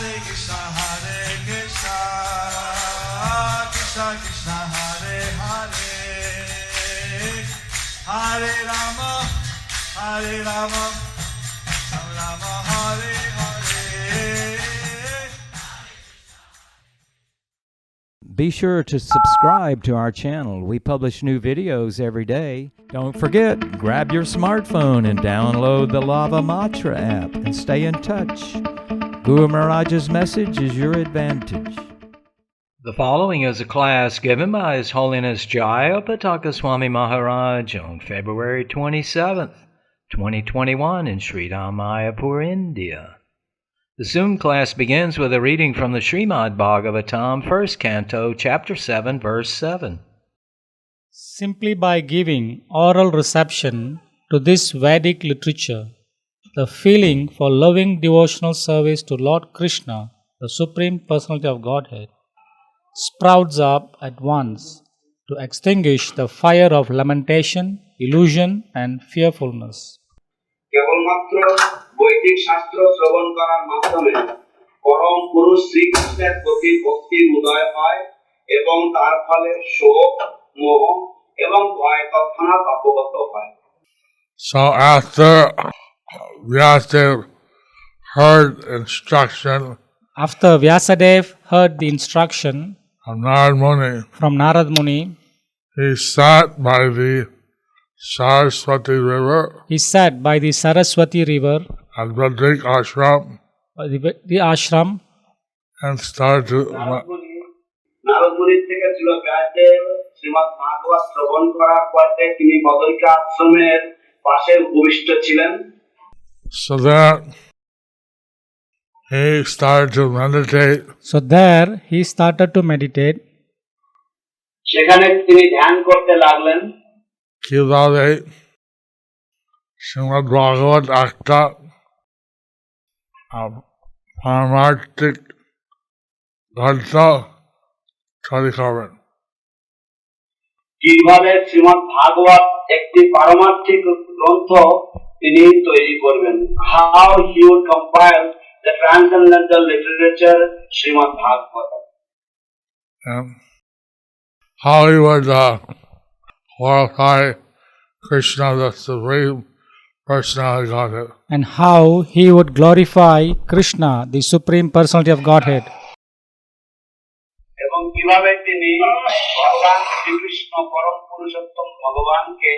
Krishna Krishna Hare Hare Hare Rama Rama Hare Hare. Be sure to subscribe to our channel. We publish new videos every day. Don't forget, grab your smartphone and download the Lava Matra app and stay in touch. Guru Maharaj's message is your advantage. The following is a class given by His Holiness Jayapataka Swami Maharaj on February 27th, 2021 in Sridham, Mayapur, India. The Zoom class begins with a reading from the Srimad-Bhagavatam, 1st Canto, Chapter 7, Verse 7. Simply by giving oral reception to this Vedic literature, the feeling for loving devotional service to Lord Krishna, the Supreme Personality of Godhead, sprouts up at once to extinguish the fire of lamentation, illusion and fearfulness. কেবলমাত্র বৈদিক শাস্ত্র শ্রবণ করার মাধ্যমে পরম পুরুষ শ্রীকৃষ্ণের প্রতি ভক্তির উদয় হয় এবং তার ফলে শোক, মোহ এবং ভয় তৎক্ষণাৎ অপগত হয়। So after Vyasadeva heard the instruction from Narad Muni, he sat by the Saraswati river. He sat by the Saraswati river At the ashram, and started to Narad মুনির থেকে ছিল ব্যাসদেব শ্রীমদ্-ভাগবত শ্রবণ করার পরে তিনি বদরিকা আশ্রমের পাশে উপবিষ্ট ছিলেন। So that he started to meditate. So there he started to meditate. সেখানে তিনি ধ্যান করতে লাগলেন। কিভাবে Srimad-Bhagavatam একটা পারমার্থিক গ্রন্থ তৈরি করবেন। কিভাবে শ্রীমদ্-ভাগবত একটি পারমার্থিক গ্রন্থ তিনি তৈরি করবেন। How he would compile the transcendental literature Srimad-Bhagavatam. And how he would glorify Krishna, the Supreme Personality of Godhead. And how he would glorify Krishna, the Supreme Personality of Godhead. এবং কিভাবে তিনি ভগবান শ্রীকৃষ্ণ পরম পুরুষোত্তম ভগবানকে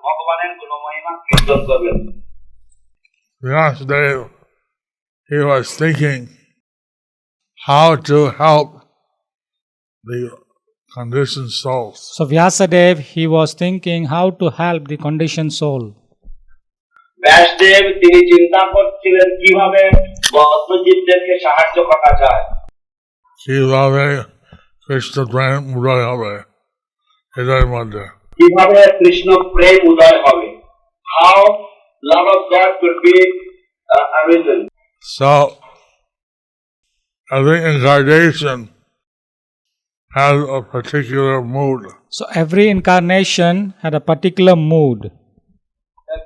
ভগবানের গুণমহিমা কীর্তন করবেন। Vyasadeva, he was thinking how to help the conditioned souls. So Vyasadeva, he was thinking how to help the conditioned soul. Vyasdev তিনি চিন্তা করছিলেন কিভাবে বদ্ধজীবদেরকে সাহায্য করা যায়। কিভাবে কৃষ্ণ প্রেম উদয় হবে এদের মধ্যে। কিভাবে কৃষ্ণ প্রেম উদয় হবে। How love of God could be arisen. So every incarnation has a particular mood. So every incarnation had a particular mood.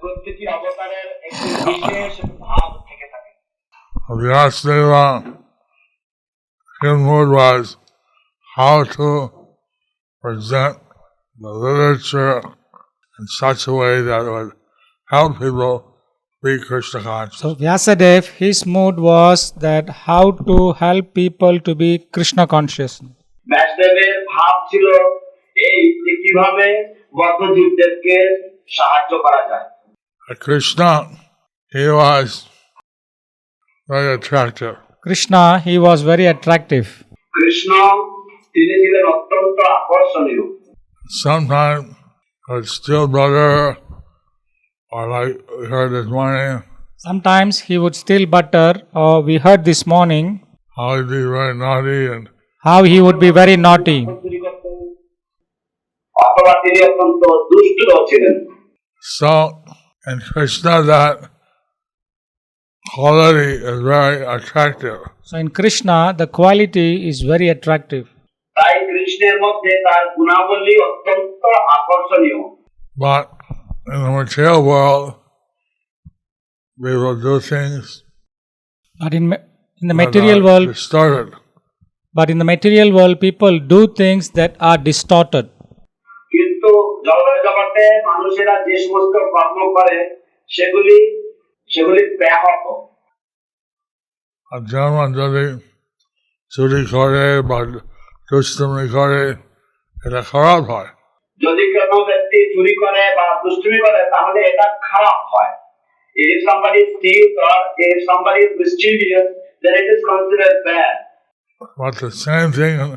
প্রত্যেকটি অবতারের একটি বিশেষ ভাব থেকে থাকে। Vyasadeva, his mood was how to present the literature in such a way that it would help people be Krishna conscious. So Vyasadeva, his mood was that how to help people to be Krishna conscious. ব্যাসদেবের ভাব ছিল এই যে কিভাবে বদ্ধজীবদেরকে সাহায্য করা যায়। Krishna, he was very attractive. Krishna, he was very attractive. Krishna তিনি ছিলেন অত্যন্ত আকর্ষণীয়। Sometimes a still brother, or like we heard this morning, Sometimes he would steal butter, or we heard this morning how he'd be very naughty and how he would be very naughty. অথবা তিনি অত্যন্ত দুষ্ট ছিলেন। so in Krishna that quality is very attractive. So in Krishna, the quality is very attractive. তাই কৃষ্ণের মধ্যে তার গুণাবলী অত্যন্ত আকর্ষণীয়। But in the material world, we will do things But In the material world, distorted. but in the material world, people do things that are distorted. কিন্তু জগতের জগতে মানুষেরা যে সমস্ত কর্ম করে সেগুলি সেগুলি ব্যাহত। আর যেমন যদি চুরি করে বা দুষ্টুমি করে এটা খারাপ হয়। যদি কোনো ব্যক্তি চুরি করে বা দুষ্টুমি করে তাহলে এটা খারাপ হয়। If somebody steals or if somebody is mischievous, then it is considered bad. But the same thing in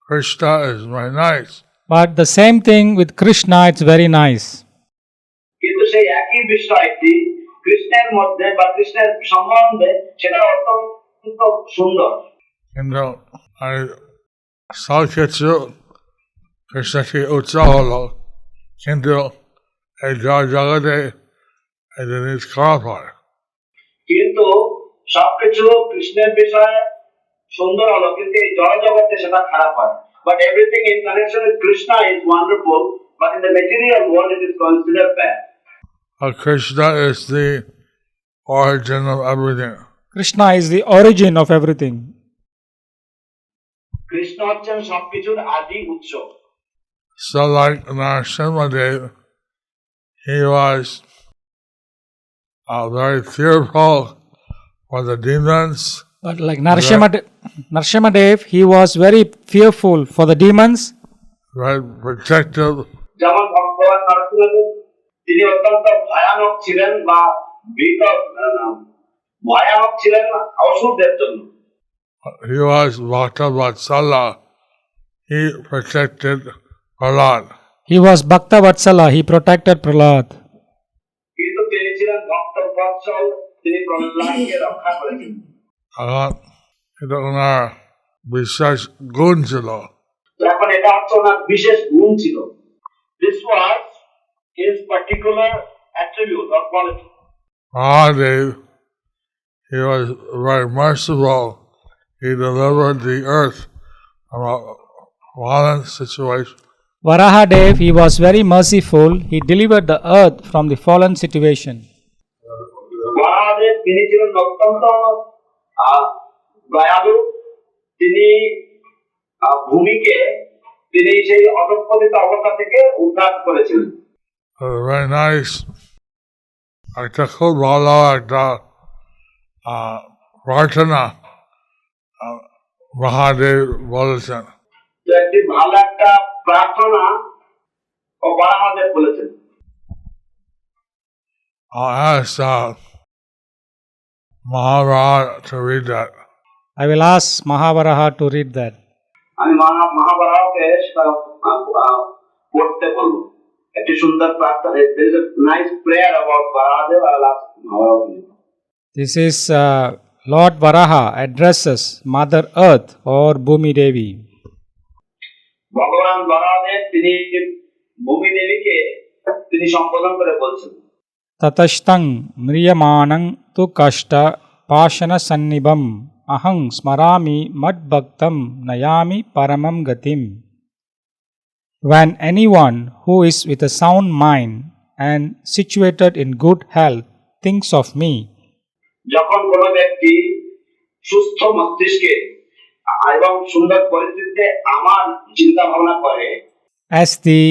Krishna is very nice. But the same thing with Krishna, it's very nice. কিন্তু সেই একই বিষয়টি কৃষ্ণের মধ্যে বা কৃষ্ণের সম্বন্ধে সেটা অত্যন্ত সুন্দর। কিন্তু আমি সব কিছু কৃষ্ণকে উৎসাহ হলো, কিন্তু এই জগতে এই জিনিস খারাপ হয়। কিন্তু সবকিছু কৃষ্ণের বিষয়ে সুন্দর হলো, কিন্তু এই জড় জগতে সেটা খারাপ হয়। But everything in connection with Krishna is wonderful, but in the material world it is considered bad. Krishna is the origin of everything. Krishna is the origin of everything. Krishna হচ্ছেন সবকিছুর আদি উৎস। So like Srimad-Bhagavatam, he was very fearful for the demons. But like Narasimhadev, he was very fearful for the demons. Very protective. যেমন ভগবান নরসিংহদেব তিনি অত্যন্ত ভয়ানক ছিলেন বা ভয়ানক ছিলেন অসুরদের জন্য। He was Bhakta Vatsala. He protected Prahlad. He was Bhakta Vatsala, he protected Prahlad. কিন্তু তিনি ছিলেন ভক্ত বৎসল, তিনি প্রহ্লাদকে রক্ষা করেছেন। এটা ওনার বিশেষ গুণ ছিল। এখন এটা হচ্ছে ওনার বিশেষ গুণ ছিল। This was his particular attribute or quality. Mahadev, he was very merciful. He delivered the earth from a violent situation. Varahadev, he was very merciful. He delivered the earth from the fallen situation. Mahadev তিনি ছিলেন অত্যন্ত দয়ালু। তিনি ভূমিকে তিনি সেই অধঃপতিত অবস্থা থেকে উদ্ধার করেছিলেন। Very nice. একটা খুব ভালো একটা প্রার্থনা মহাদেব বলেছেন। তো একটি ভালো একটা প্রার্থনা ও মহাদেব বলেছেন। I'll ask Mahabharata to read that. I will ask Mahavaraha to read that. আমি মহাভারতকে সেটা পড়তে বলবো। একটি সুন্দর প্রার্থনা। There is a nice prayer about Varahadev. I will ask Mahabharata. This is Lord Varaha addresses Mother Earth or Bhumi Devi. ভগবান বরাহদেব তিনি ভূমি দেবীকে তিনি সম্বোধন করে বলছেন। Tatastang mriyamanang tu kashta pashana sannibam ahang smarami mad bhaktam nayami paramam gatim. When anyone who is with a sound mind and situated in good health thinks of me, যখন কোনো ব্যক্তি সুস্থ মস্তিষ্কে এবং সুন্দর পরিস্থিতিতে আমার চিন্তা ভাবনা করে, as the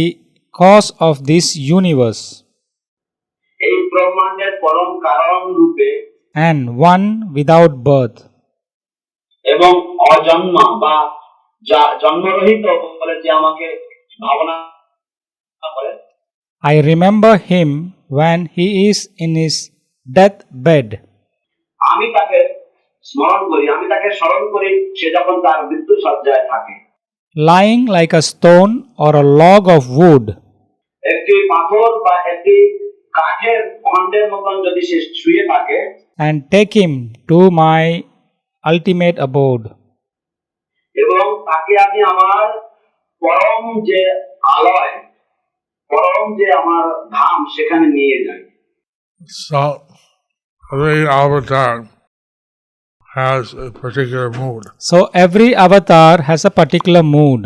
cause of this universe এই ব্রহ্মাণ্ডের পরম কারণ রূপে and one without birth, এবং অজন্ম বা জন্মরহিত বলে যে আমাকে ভাবনা করে, I remember him when he is in his death bed, আমি তাকে স্মরণ করি, আমি তাকে স্মরণ করি সে যখন তার মৃত্যু শয্যায় থাকে, lying like a stone or a log of wood, একটি পাথর বা একটি কাঠের খণ্ডের মতন যদি সে শুয়ে থাকে, and take him to my ultimate abode. এবং তাকে আমি আমার পরম যে আলয়, পরম যে আমার ধাম সেখানে নিয়ে যাই। So every avatar has a particular mood. So every avatar has a particular mood.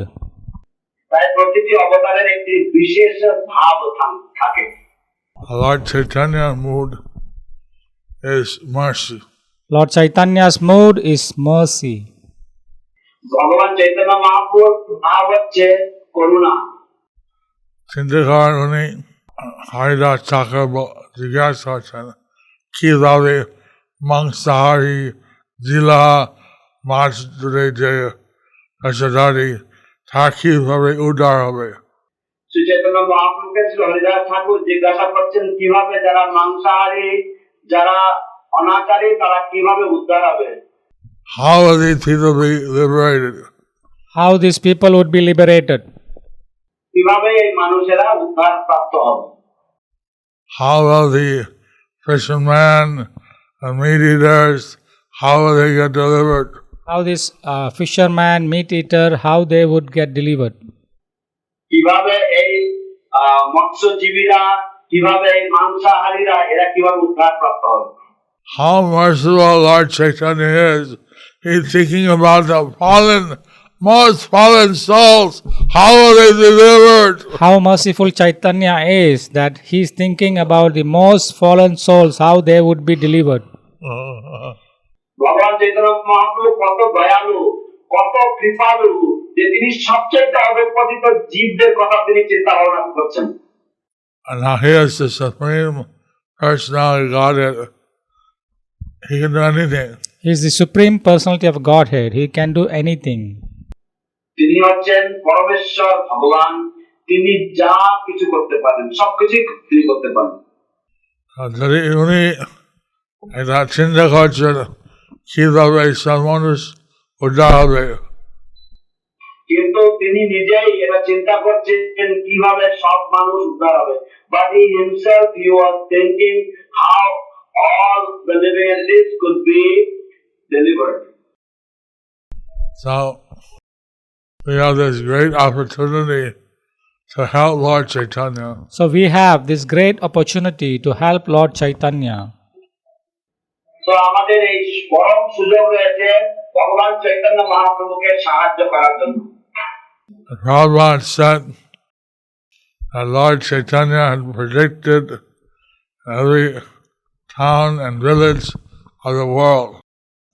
তাই প্রতিটি অবতারের একটি বিশেষ ভাব থাকে। Lord Chaitanya mood is mercy. Lord Chaitanya's mood is mercy. ভগবান চৈতন্য মহাপ্রভুর ভাব হচ্ছে করুণা। চিন্তা করেন উনি হরিদাস ঠাকুর জিজ্ঞাসা করছেন কিভাবে মাংসাহারী জিলা মাছ ধরে যে পেশাদারি তা কিভাবে উদ্ধার হবে। শ্রী চৈতন্য মহাপ্রভুকে শ্রী হরিদাস ঠাকুর জিজ্ঞাসা করছেন কিভাবে যারা মাংসাহারী যারা অনাচারী তারা কিভাবে উদ্ধার হবে। How will these people be liberated? How these people would be liberated? কিভাবে এই মানুষেরা উদ্ধার প্রাপ্ত হবে। How will the fishermen and meat eaters, how will they get delivered? How this fisherman, meat eater, how they would get delivered? কিভাবে এই মৎস্যজীবীরা কিভাবে এই মাংসাহারীরা এরা কিভাবে উদ্ধার প্রাপ্ত হবে। How merciful Lord Chaitanya is. He's thinking about the most fallen souls. How are they delivered? How merciful Chaitanya is that he is thinking about the most fallen souls, how they would be delivered. ভগবান চৈতন্য মহাপ্রভু কত দয়ালু কত কৃপালু যে তিনি সবচেয়ে অধঃপতিত জীবদের কথা তিনি চিন্তা ভাবনা করছেন। And now he is the supreme personality of Godhead. He can do anything. He is the supreme personality of Godhead. He can do anything. তিনি হচ্ছেন পরমেশ্বর ভগবান, তিনি যা কিছু করতে পারেন সবকিছুই তিনি করতে পারেন। যদি উনি এটা চিন্তা করছেন কিভাবে সব মানুষ উদ্ধার হবে, কিন্তু তিনি নিজেই এটা চিন্তা করছেন কিভাবে সব মানুষ উদ্ধার হবে। But he himself he was thinking how all the living entities could be delivered. so we have this great opportunity to help Lord Chaitanya. So we have this great opportunity to help Lord Chaitanya. তো আমাদের এই পরম সুযোগ রয়েছে ভগবান চৈতন্য মহাপ্রভুকে সাহায্য করার জন্য। Prabhupada said that Lord Chaitanya had predicted every town and village of the world.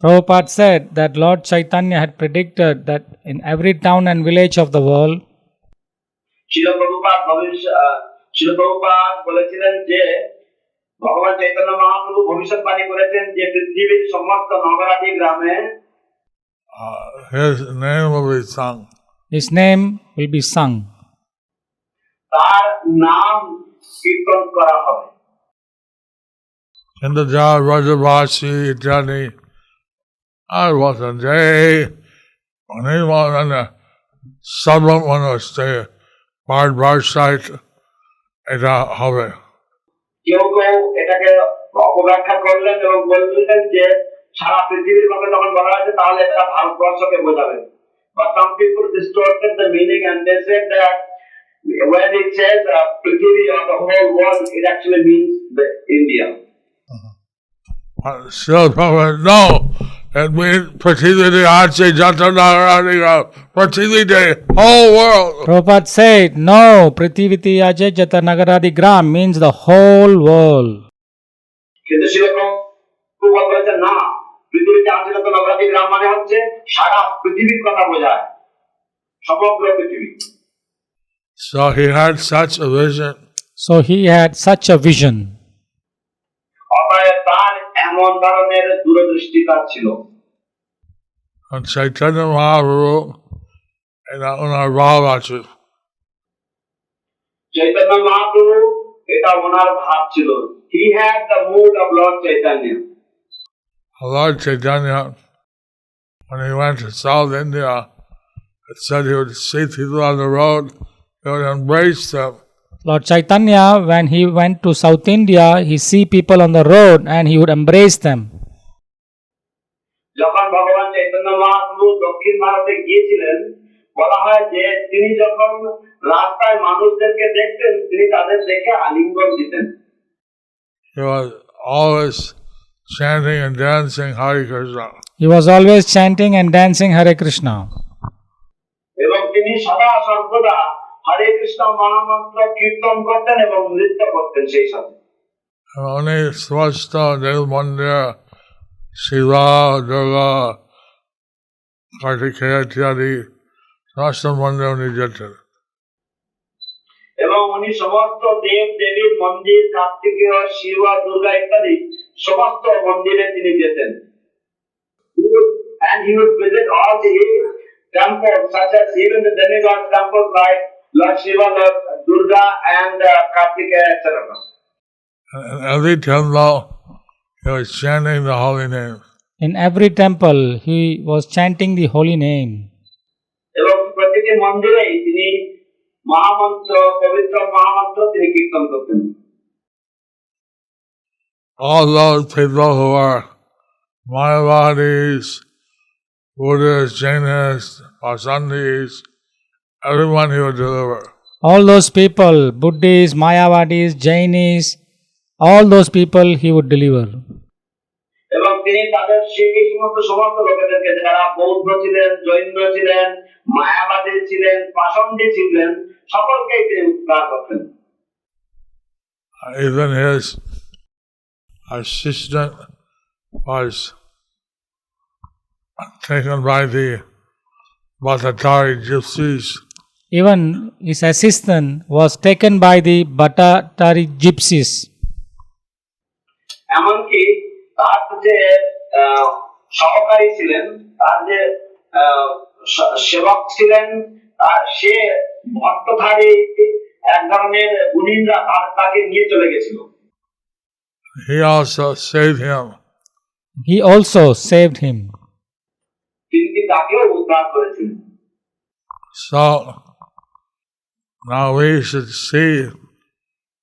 Prabhupada said that Lord Chaitanya had predicted that in every town and village of the world, শিল প্রভুপাদ বলেছিলেন যে ভগবান চৈতন্য মহাপ্রভু ভবিষ্যৎবাণী করেছেন যে পৃথিবীর সমস্ত নগরাদি গ্রামে His name will be sung. His name will be sung. তার নাম কীর্তন করা হবে। In the Jaya Rajabasi Ityani, I wasn't there. Anyone on the southern one was there. Bar site, এটা হবে। কেউ কেউ এটাকে অপব্যাখ্যা করলেন এবং বললেন যে সারা পৃথিবীর কথা যখন বলা হয়েছে তাহলে এটা ভারতবর্ষকে বোঝাবে। But some people distorted the meaning and they said that when it says পৃথিবী or the whole world, it actually means the India. Still, no, it means Prithividi Ache Jatanagara, Prithividi, whole world. Prabhupada said, no, Prithiviti Aje Jata Nagaradi Gram means the whole world. কিন্তু শিল প্রভুপাদ বলেছেন না, পৃথিবীতে আছে যত নগরাদি গ্রাম মানে হচ্ছে সারা পৃথিবীর কথা বোঝায়, সমগ্র পৃথিবী। So he had such a vision. So he had such a vision. অতএব তার এমন ধরনের দূরদৃষ্টিতা ছিল। And Chaitanya Mahaprabhu, ওনার ভাব আছে। চৈতন্য মহাপ্রভু এটা ওনার ভাব ছিল। He had the mood of Lord Chaitanya. Lord Chaitanya, when he went to South India, it said he would see people on the road, he would embrace them. Lord Chaitanya, when he went to South India, he see people on the road and he would embrace them. যখন ভগবান চৈতন্য মহাপ্রভু দক্ষিণ ভারতে গিয়েছিলেন, বলা হয় যে তিনি যখন রাস্তায় মানুষদেরকে দেখতেন তিনি তাদের দেখে আলিঙ্গন দিতেন। He was always chanting and dancing Hare Krishna. He was always chanting and dancing Hare Krishna. এবং তিনি সদা সর্বদা হরে কৃষ্ণ মহামন্ত্র কীর্তন করতেন এবং নৃত্য করতেন সেই সাথে। Only Swasta Del Mandir Shiva, Durga, Kartikeya ইত্যাদি সমস্ত মন্দির উনি যেতেন। এবং উনি সমস্ত দেব দেবীর মন্দির, কার্তিকেয়, শিব, দুর্গা ইত্যাদি সমস্ত মন্দিরে তিনি যেতেন। And he would visit all the temples, such as even the demigod temples like Lord Shiva, Lord Durga, and Kartikeya, etc. And every temple, he was chanting the holy name. In every temple, he was chanting the holy name. এবং প্রতিটি মন্দিরেই তিনি মহামন্ত্র, পবিত্র মহামন্ত্র তিনি কীর্তন করতেন। All those people who are Mayavadis, Buddhists, Jainis, Vasantis, everyone he would deliver. All those people, Buddhists, Mayavadis, Jainis, all those people he would deliver. এবং তিনি তাদের সেই সমস্ত লোকেদেরকে, যারা বৌদ্ধ ছিলেন, জৈন ছিলেন, মায়াবাদী ছিলেন, পাষণ্ডী ছিলেন, সকলকেই তিনি উদ্ধার করতেন। Even his assistant was taken by the Bhattatari gypsies. Even his assistant was taken by the Bhattatari gypsies. এমনকি তার যে সহকারী ছিলেন, তার যে সেবক ছিলেন, সে ভট্টধারী এক ধরনের গুণীনরা তাকে নিয়ে চলে গেছিল। He also saved him. He also saved him. তিনি তাকেও উদ্ধার করেছিলেন। So now we should see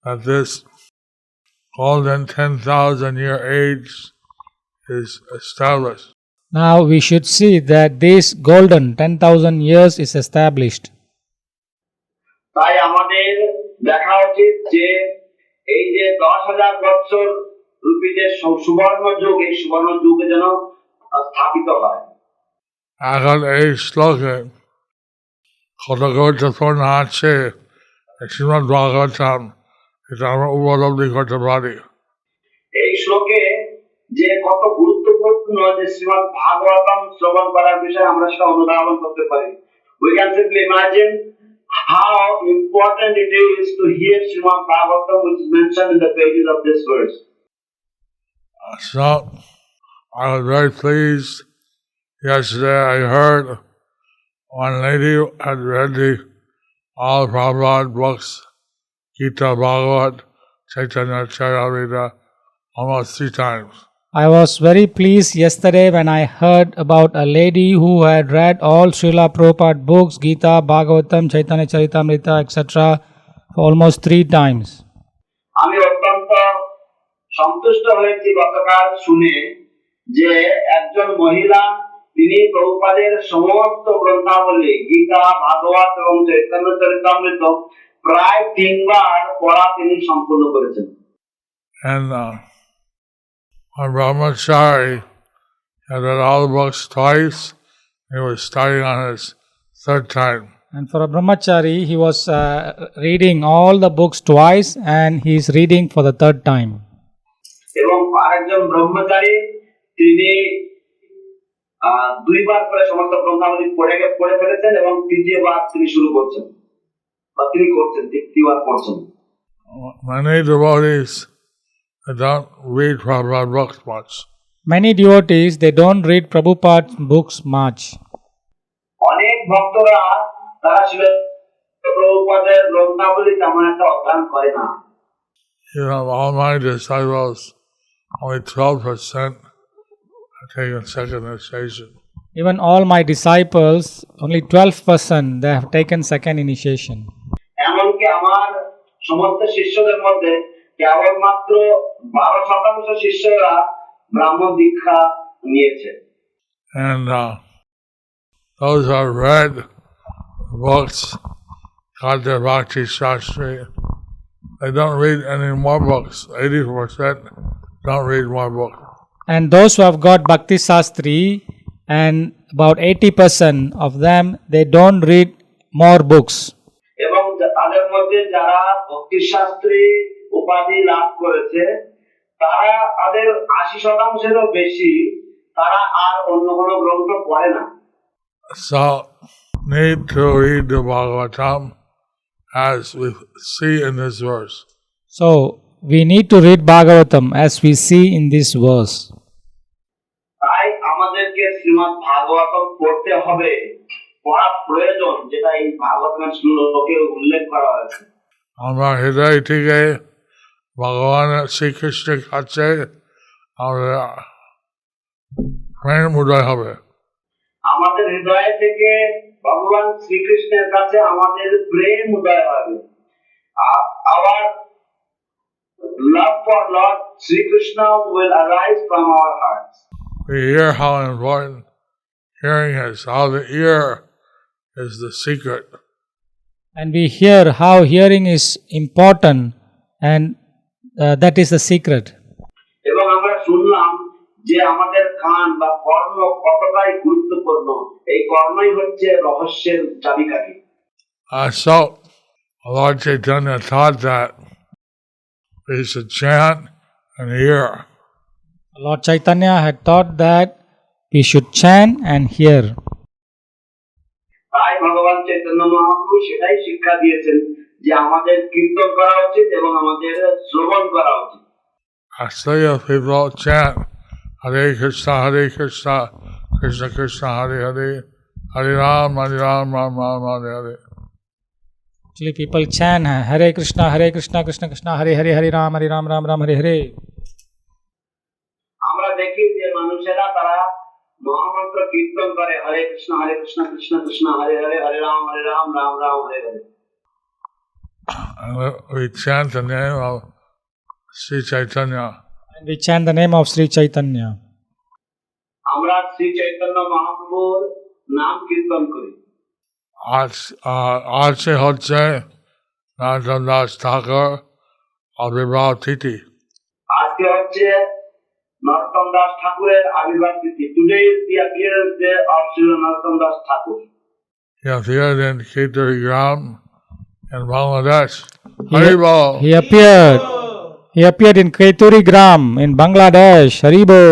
that this golden 10,000 year age is established. Now we should see that this golden 10,000 years is established. তাই আমাদের দেখা উচিত যে এই যে 10,000 বছর রূপী যে সুবর্ণ যুগ, এই সুবর্ণ যুগে যেন স্থাপিত হয়। এখন এই শ্লোকে কত গুরুত্বপূর্ণ আছে শ্রীমদ ভাগবতম, এটা আমরা উপলব্ধি করতে পারি। এই শ্লোকে যে কত গুরুত্বপূর্ণ যে শ্রীমদ ভাগবতম শ্রবণ করার বিষয়ে আমরা সেটা অনুধাবন করতে পারি। We can simply imagine how important it is to hear Srimad Bhagavatam, which is mentioned in the pages of this verse. So I was very pleased. Yesterday I heard one lady had read all Prabhupada books, Gita, Bhagavat, Chaitanya Charitamrita, almost 3 times. I was very pleased yesterday when I heard about a lady who had read all Srila Prabhupada books, Gita, Bhagavatam, Chaitanya Charitamrita, etc. for almost 3 times. আমি অত্যন্ত সন্তুষ্ট হয়েছি গতকাল শুনে যে একজন মহিলা, তিনি প্রভুপাদের সমস্ত গ্রন্থাবলী গীতা, ভাগবত এবং চৈতন্য চরিতামৃত প্রায় 3 বার পড়া তিনি সম্পূর্ণ করেছেন। And on Brahmachari had read all the books twice. He was starting on his 3rd time. And for a brahmachari, he was reading all the books twice and he is reading for the 3rd time. এবং আরেকজন ব্রহ্মচারী, তিনি 2 বার করে সমস্ত গ্রন্থাবলী পড়ে ফেলেছেন এবং 3য় বার তিনি শুরু করছেন বা তিনি করছেন, 3 বার পড়ছেন। Many devotees don't read Prabhupada books much. Many devotees, they don't read Prabhupada's books much. অনেক ভক্তরা তারা শিল প্রভুপাদের গ্রন্থাবলী তেমন একটা অধ্যয়ন করে না। You know, all my disciples, only 12% have taken second initiation. Even all my disciples, only 12% they have taken second initiation. এমনকি আমার সমস্ত শিষ্যদের মধ্যে কেবলমাত্র 12% শিষ্যরা ব্রাহ্মণ দীক্ষা নিয়েছে। And those who have read books, got their Bhakti Shastri, they don't read any more books. 80% don't read more books. And those who have got Bhakti Sastri, and about 80% of them, they don't read more books. এবং তাদের মধ্যে যারা ভক্তি শাস্ত্রী উপাধি লাভ করেছে, তারা তাদের 80%-এরও বেশি তারা আর অন্য কোনো গ্রন্থ পড়ে না। So, need to read the Bhagavatam as we see in this verse. So, we need to read Bhagavatam as we see in this verse. তাই আমাদেরকে শ্রীমদ্ ভাগবতম পড়তে হবে, পড়া প্রয়োজন, যেটা এই ভাগবতের শ্লোকে উল্লেখ করা হয়েছে। আমরা হৃদয় থেকে ভগবান শ্রীকৃষ্ণের কাছে আমাদের প্রেম উদয় হবে। আমাদের হৃদয় থেকে ভগবান শ্রীকৃষ্ণের কাছে আমাদের প্রেম উদয় হবে। Our love for Lord Sri Krishna will arise from our hearts. We hear how important hearing is, how the ear is the secret. And we hear how hearing is important, and that is the secret. এবং আমরা শুনলাম যে আমাদের কান বা কর্ণ কতটাই গুরুত্বপূর্ণ। এই কর্ণই হচ্ছে রহস্যের চাবিকাঠি। So, Lord Chaitanya taught that we should chant and hear. Lord Chaitanya had taught that we should chant and hear. তাই ভগবান চৈতন্য মহাপ্রভু সেটাই শিক্ষা দিয়েছেন যে আমাদের কীর্তন করা উচিত এবং আমাদের শ্রবণ করা উচিত। Actually, if people chant Hare Krishna, Krishna Krishna, Hare Hare, Hare Ram, Ram Ram, Hare Hare. Actually, people chant Hare Krishna, Krishna Krishna, Hare Hare, Hare Ram, Ram Ram, Hare Hare. আমরা দেখি যে মানুষেরা তারা মহামন্ত্র কীর্তন করে, হরে কৃষ্ণ কৃষ্ণ কৃষ্ণ হরে হরে, হরে Ram Ram Ram Hare Hare. We chant the name of Sri Chaitanya. And we chant the name of Sri Chaitanya. আমরা শ্রী চৈতন্য মহাপ্রভুর নাম কীর্তন করি। আজকে হচ্ছে নরোত্তম দাস ঠাকুর আবির্ভাব তিথি। আজকে হচ্ছে নরোত্তম দাস ঠাকুরের আবির্ভাব তিথি। Today is the appearance day of Sri Narottam Das Thakur. He appeared in Keturigram in Bangladesh. Haribo. He appeared in Keturigram in Bangladesh. Haribo.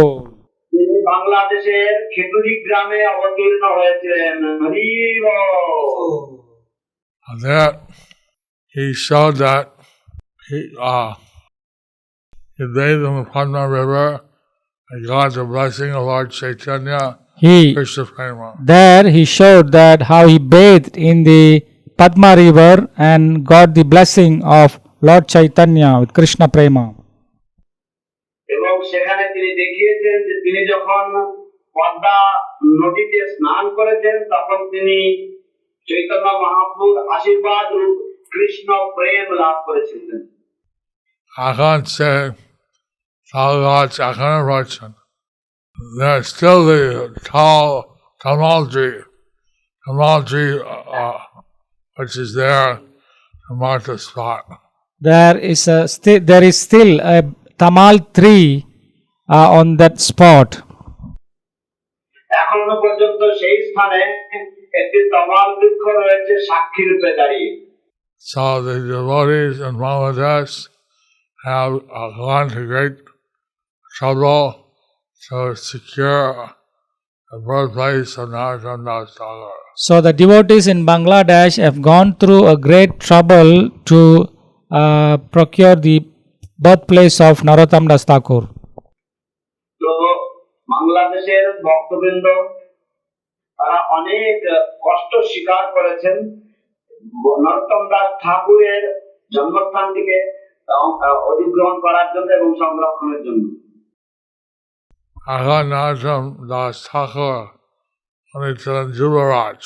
তিনি বাংলাদেশের খেতুরি গ্রামে অবতীর্ণ হয়েছিলেন। হরিবো। And there he showed that he bathed in the Padma River and got the blessing of Lord Chaitanya, Krishna Prema. There he showed that how he bathed in the Padma river and got the blessing of Lord Chaitanya with Krishna Prema. এবং সেখানে তিনি দেখিয়েছেন যে তিনি যখন পদ্মা নদীতে স্নান করেছেন তখন তিনি চৈতন্য মহাপ্রভুর আশীর্বাদ রূপ কৃষ্ণ প্রেম লাভ করেছিলেন। এখন সে তালগাছ এখনো রয়েছেন। There's still the tall tamal tree which is there to mark the spot. There is still a tamal tree on that spot. এখনো পর্যন্ত সেই স্থানে একটি তামাল বৃক্ষ রয়েছে সাক্ষী রূপে দাঁড়িয়ে। So the devotees in Bangladesh have gone to great trouble to secure the birthplace of Narottam Das Thakur. So the devotees in Bangladesh have gone through a great trouble to procure the birthplace of Narottam Das Thakur. তো বাংলাদেশের ভক্তবৃন্দ তারা অনেক কষ্ট স্বীকার করেছেন নরোত্তম দাস ঠাকুরের জন্মস্থানটিকে অধিগ্রহণ করার জন্য এবং সংরক্ষণের জন্য। এখন Narottam Das Thakur উনি ছিলেন যুবরাজ,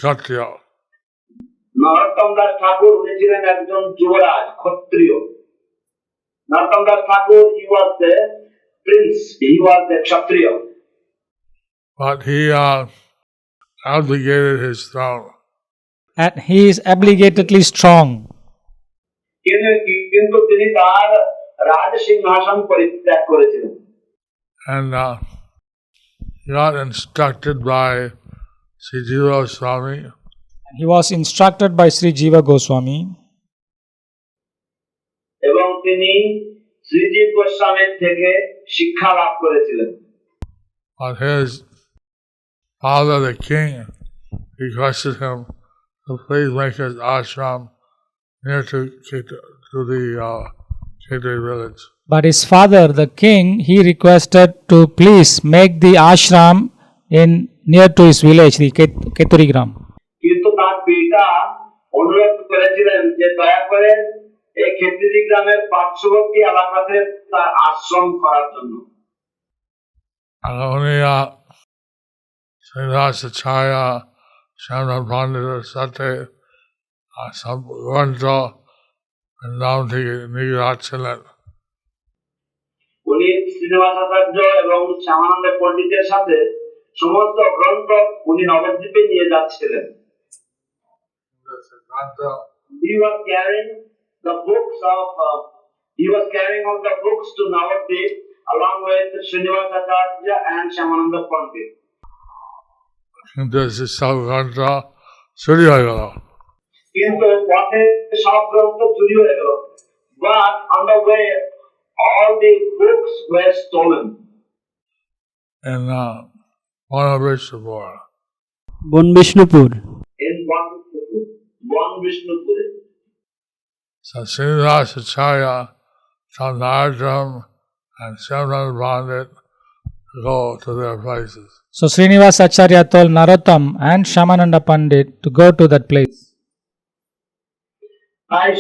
ক্ষত্রিয়। নরোত্তম দাস ঠাকুর উনি ছিলেন একজন যুবরাজ, ক্ষত্রিয়। নরোত্তম দাস ঠাকুর he was the prince, he was the kshatriya. But he abdicated his throne. And he is obligatedly strong. কিন্তু তিনি তার রাজ সিংহাসন পরিত্যাগ করেছিলেন। And he got instructed by Sri Jiva Swami. He was instructed by Sri Jiva Goswami. এবং তিনি শ্রীজীব গোস্বামীর থেকে শিক্ষা লাভ করেছিলেন। But his father, the king, requested him to please make his ashram near to the Khetri village. But his father, the king, he requested to please make the ashram in near to his village, the Keturi Gram. কিন্তু তার পিতা অনুরোধ করেছিলেন যে দয়া করে এই খেতরি গ্রামের পার্শ্ববর্তী এলাকাতে তার আশ্রম করার জন্য। And only Srimad-Bhagavatam, Srimad-Bhagavatam, সাথে সব গ্রন্থ নাম থেকে নিয়ে ছিলেন। উনি শ্রীনিবাসাচার্য এবং শ্যামানন্দ পণ্ডিতের সাথে সমস্ত গ্রন্থ উনি নবদ্বীপে নিয়ে যাচ্ছিলেন। He was carrying the books of he was carrying all the books to Navadvip along with Srinivasacharya and Shyamananda Pandit. কিন্তু সব গ্রন্থ চুরি হয়ে গেল। কিন্তু পথে সব গ্রন্থ চুরি হয়ে গেল। But on the way all the books were stolen. And Vishnupuр. Bon Vishnupur. In one Vishnupur. So Srinivasacharya told Narottam and Syamananda Pandit to go to their places. So Srinivasacharya told Narottam and Shyamananda Pandit to go to that place. তাই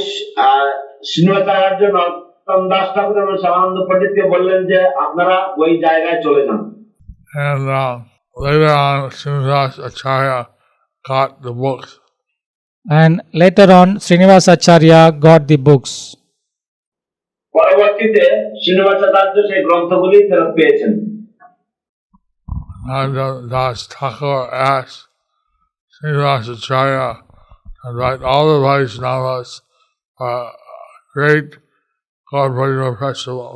শ্রীনিবাসাচার্য নরোত্তম দাস ঠাকুর এবং শ্যামানন্দ পণ্ডিতকে বললেন যে আপনারা ওই জায়গায় চলে যান। And later on, Srinivasacharya got the books. And later on, Srinivasacharya got the books. পরবর্তীতে শ্রীনিবাসাচার্য সেই গ্রন্থগুলি ফেরত পেয়েছেন। Nanda Das Thakur asked Srinivasacharya to write all the Vaishnavas for a great corporate festival.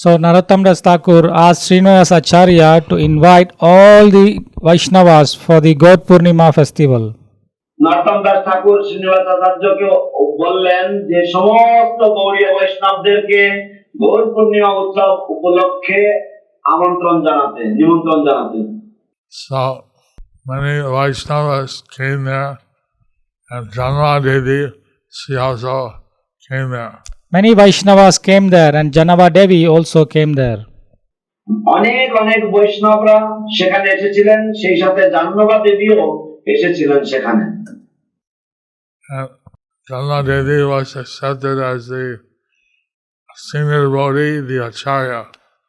So Narottam Das Thakur asked Srinivasacharya to invite all the Vaishnavas for the God Purnima festival. নরোত্তম দাস ঠাকুর শ্রীনিবাসাচার্যকে বললেন যে সমস্ত গৌড়ীয় বৈষ্ণবদেরকে গৌর পূর্ণিমা উৎসব উপলক্ষে নিমন্ত্রণ জানাতে। So many Vaishnavas came there, and Janma Devi, she also came there. Many Vaishnavas came there and Janava Devi also came there. অনেক অনেক বৈষ্ণবরা সেখানে এসেছিলেন, সেই সাথে জাহ্নবা দেবীও এসেছিলেন সেখানে। And Janma Devi was accepted as the senior devotee, the Acharya.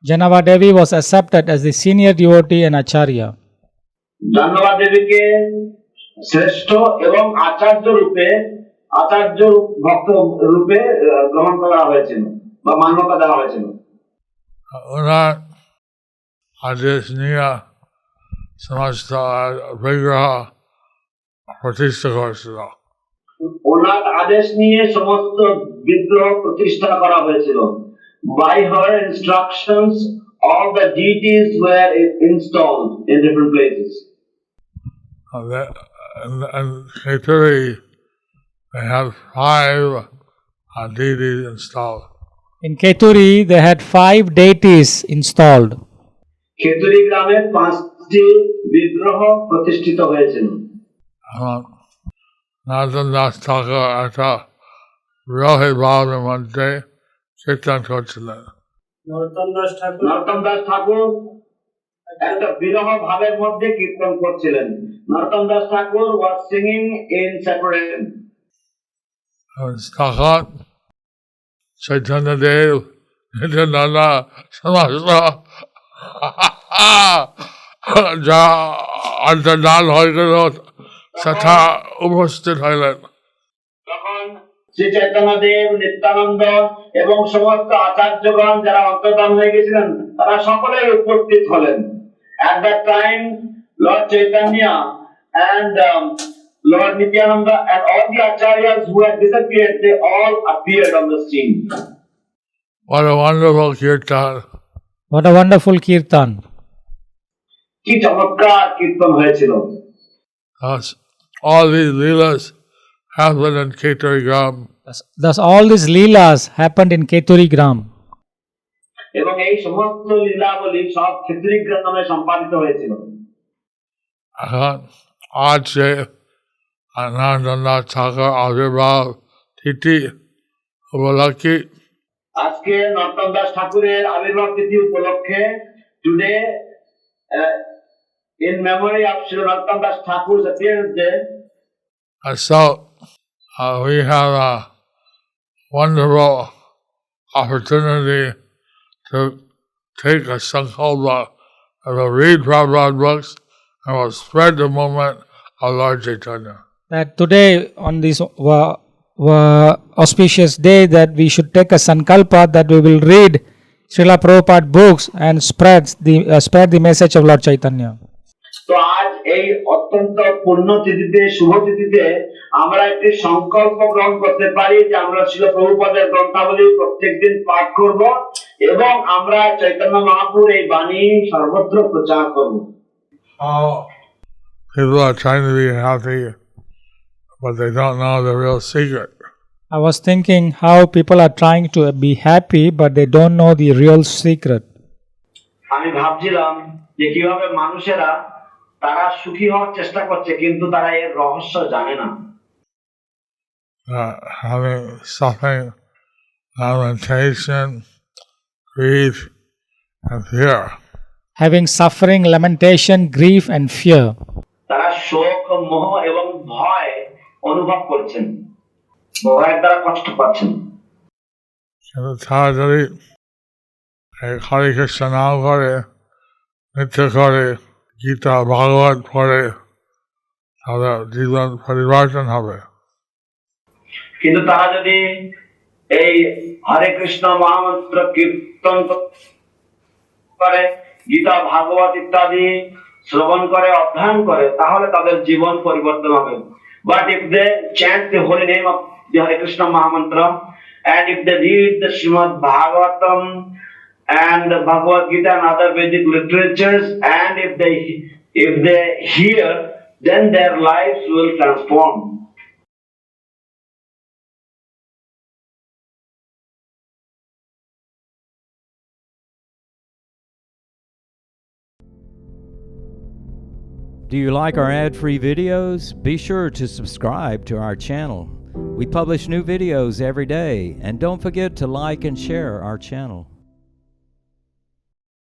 Janava Devi was accepted as the senior devotee and Acharya. Jahnava দেবীকে শ্রেষ্ঠ এবং আচার্য ভক্ত রূপে গ্রহণ করা হয়েছিল বা মান্যতা দেওয়া হয়েছিল। ওনার আদেশ নিয়ে সমস্ত বিগ্রহ প্রতিষ্ঠা করেছিল। ওনার আদেশ নিয়ে সমস্ত বিগ্রহ প্রতিষ্ঠা করা হয়েছিল। By her instructions, all the deities were installed in different places. And Kheturi, they have 5 deities installed. In Keturi, they had 5 deities installed. Kheturi গ্রামে 5টি বিগ্রহ প্রতিষ্ঠিত হয়েছিল। Narottam Das Thakur একটা বিরোহী ভাবের মধ্যে কীর্তন করছিলেন। নরোত্তম দাস ঠাকুর একটা বিরহ ভাবের মধ্যে কীর্তন করছিলেন। নরোত্তম দাস ঠাকুর was singing in separation. তখন চৈতন্য দেব নিত্যানন্দ সমস্ত যা অন্তর্ধান হয়ে গেল তথা উপস্থিত হইলেন। তখন শ্রী চৈতন্য দেব, নিত্যানন্দ এবং সমস্ত আচার্যগণ যারা অন্তর্ধান হয়ে গেছিলেন তারা সকলেই উপস্থিত হলেন। At that time, Lord Chaitanya and Lord Nityananda and all the acharyas who had disappeared, they all appeared on the scene. What a wonderful kirtan! What a wonderful kirtan! কি চমৎকার কীর্তন হয়েছিল। All these leelas happened in Keturi Gram. Thus all these leelas happened in Keturi Gram. এবং এই সমস্ত লীলাবলী সব ক্ষেত্রীগ্রন্থ নামে সম্পাদিত হয়েছিল। এখন আছে আনন্দনাথ ঠাকুর আবির্ভাব তিথি উপলক্ষে আজকে নরোত্তম দাস ঠাকুরের আবির্ভাব তিথি উপলক্ষে today in memory of Sri Narottam Das Thakur's appearance day. So we have a wonderful opportunity to take a sankalpa and we'll read Prabhupada books and we'll spread the movement of Lord Chaitanya. That today on this auspicious day that we should take a sankalpa that we will read Srila Prabhupada books and spread the message of Lord Chaitanya. তো আজ এই অত্যন্ত পূর্ণ তিথিতে শুভ তিথিতে আমরা একটি সংকল্প গ্রহণ করতে পারি যে আমরা শ্রীল প্রভুপাদের গ্রন্থাবলী প্রত্যেকদিন পাঠ করব এবং আমরা চৈতন্য মহাপুর এই বাণী সর্বত্র প্রচার করব। People are trying to be happy, but they don't know the real secret. I was thinking how people are trying to be happy but they don't know the real secret. আমি ভাবছিলাম যে কিভাবে মানুষেরা তারা সুখী হওয়ার চেষ্টা করছে কিন্তু তারা এর রহস্য জানে না। Having suffering, lamentation, grief, and fear. Having suffering, lamentation, grief and fear. তারা শোক, মোহ এবং ভয় অনুভব করছেন, ভয়ের দ্বারা কষ্ট পাচ্ছেন। তারা যদি হরে কৃষ্ণ নাম করে, নৃত্য করে, গীতা ভাগবত পড়ে, তাহলে জীবন পরিবর্তন হবে। কিন্তু তারা যদি এই হরে কৃষ্ণ মহামন্ত্র কীর্তন করে, গীতা ভাগবত ইত্যাদি শ্রবণ করে, অধ্যয়ন করে, তাহলে তাদের জীবন পরিবর্তন হবে। But if they chant the holy name of the Hare Krishna Mahamantra and if they read the Srimad-Bhagavatam and the Bhagavad Gita and other Vedic literatures and if they hear, then their lives will transform. Do you like our ad-free videos? Be sure to subscribe to our channel. We publish new videos every day, and don't forget to like and share our channel.